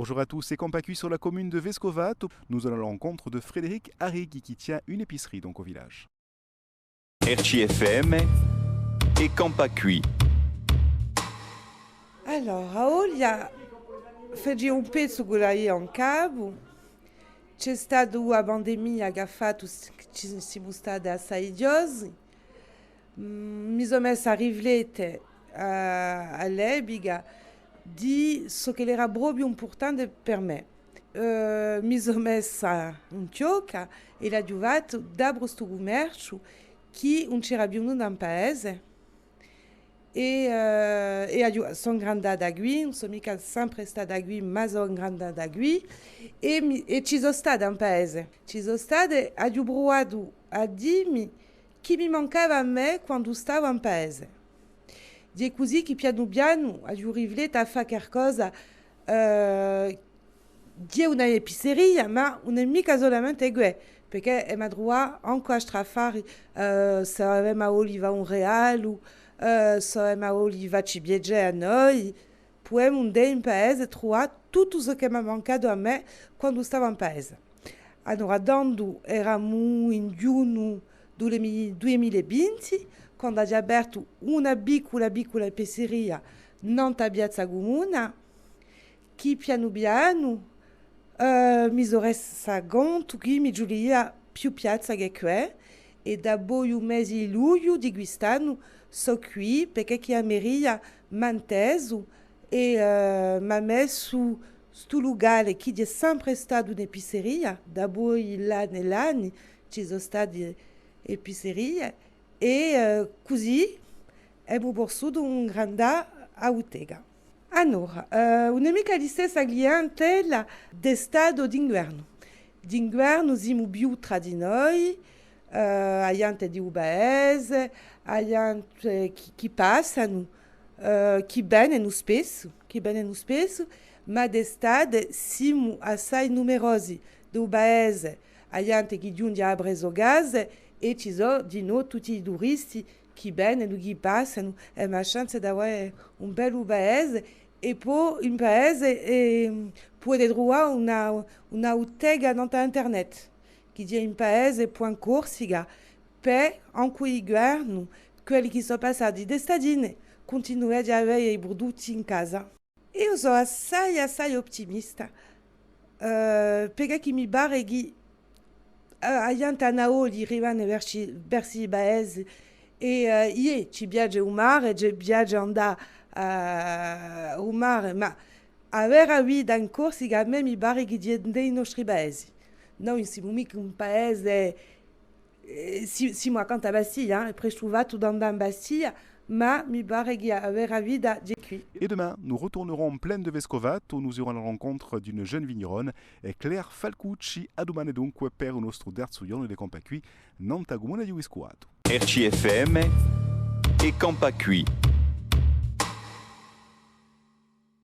Bonjour à tous, c'est Compacui sur la commune de Vescovat. Nous allons à la rencontre de Frédéric Arrigui qui tient une épicerie donc au village. RCFM e Compacui. Allora, olha, fece un pezzo con la in cabo, c'è stata una pandemia che ha fatto ci siamo stati assai idiosi, mi sono messa a riflettere all'epoca di ciò che era proprio importante per me. Mi sono messa in gioco e l'ho trovato da questo commercio che non c'era più nel paese. Sono andata qui, non sono mica sempre stata qui, ma sono andata qui e ci sono stata in paese. Ci sono stata e ho provato a dirmi che mi mancava a me quando stavo in paese. Di così che piano piano ho riflettuto a fare qualcosa di una pizzeria, ma non è mica solamente questo, perché mi trovato anche a fare se avevamo oliva un reale se avevamo oliva ci viaggia a noi, potremmo andare in paese e trovare tutto ciò che mi è mancato a me quando stavo in paese. Allora, quando eravamo in giugno 2020, quando ho aperto una piccola pizzeria non a Piazza Comune, che piano piano mi sono resa conto che mi giulia più piazza che qui e dopo il mese di luglio di quest'anno sono qui perché la mairie mi ha inteso e mi ha messo questo locale che è sempre stato una pizzeria. Dopo gli anni ci sono state le pizzerie e così abbiamo portato un grande bottega. Allora, una mica la stessa clientela d'estate d'inverno. D'inverno siamo più tra di noi, a gente di UBS, a gente che passano, che vengono spesso, ma d'estate siamo assai numerosi. Di UBS, a gente che giunge a preso gas e ci sono di noi tutti i turisti che vengono, che passano, e ma chance di avere un bel UBS e poi in paese puoi trovare una bottega su internet che è in paese.corsica per anche il governo, quelli che sono passati d'estate, continuare ad avere i prodotti in casa. Io sono assai ottimista perché mi pare che a gente a Naoli arrivano verso il paese e io ci viaggio al mare, ci viaggio andare al mare, ma avere la vita in Corsica a me mi pare che è dei nostri paesi. Noi siamo mica un paese, siamo accanto a Bastiglia, è presto dans la Bastiglia, ma mi pare che avere la vita di qui. Et demain, nous retournerons en plaine de Vescovat où nous irons à la rencontre d'une jeune vigneronne, Claire Falcucci, a domani dunque per un nostro terzo giorno di Compacui, non tagumone di Viscovato. RCFM e Compacui.